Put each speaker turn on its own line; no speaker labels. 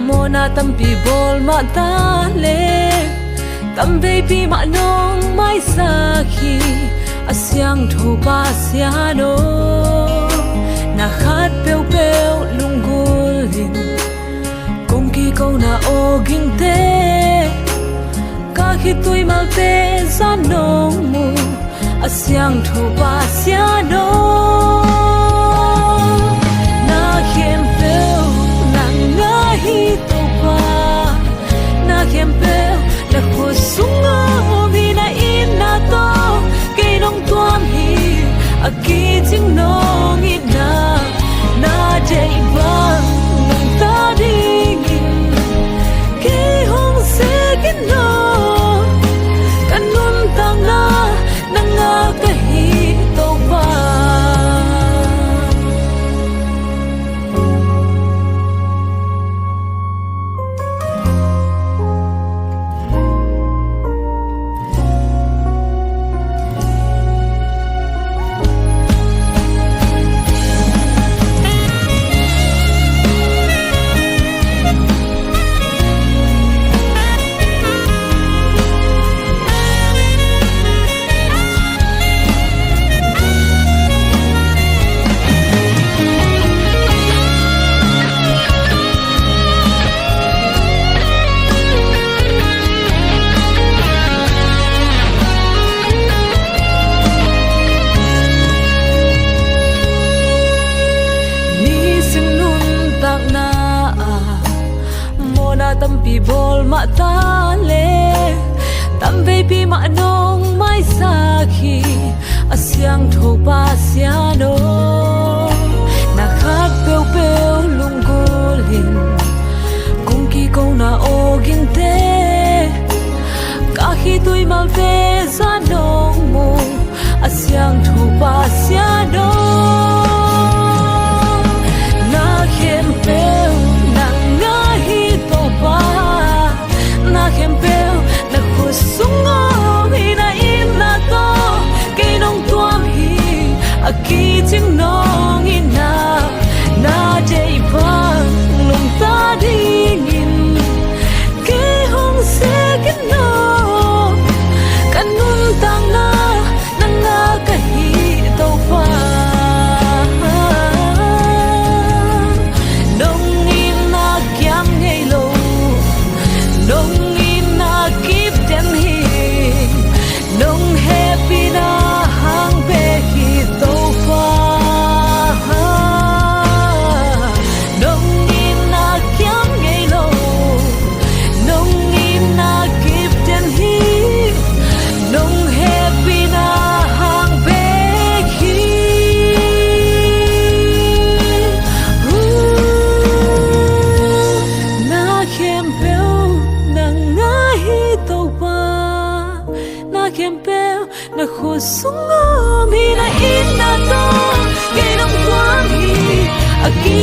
mona tampi bol ma ta le tam ve pi ma nong mai sa khi asyang tho pa sia no na khat peu peu lungulin kong ki ko na o ging te ka khi tui mal te san nong mu asyang tho pa sia no na khem peu na nga hi to pa na khem peu na khu sunga vi na in na to ke nong tuam hi a ki jing nong in na dei ba nong ta ding ke hong se kin no kan nun tang na nga ka hi to pa tampi bol ma ta le tam ve pi ma nong mai sa khi asyang tho pa sia no na khat peu peu lungulin kong ki ko na o ging te ka khi tui mal te sa nong mu asyang tho pa sia no na khem peu na nga hi to pa na khem peu na khu sunga hi na in na to ke nong tuam hi a ki jing nong in na dei pa nong ta ding in ke hong se kin no kan nun tang na nga ka hi to pa na khu sunga mi na in na to ke nong tuam hi a ki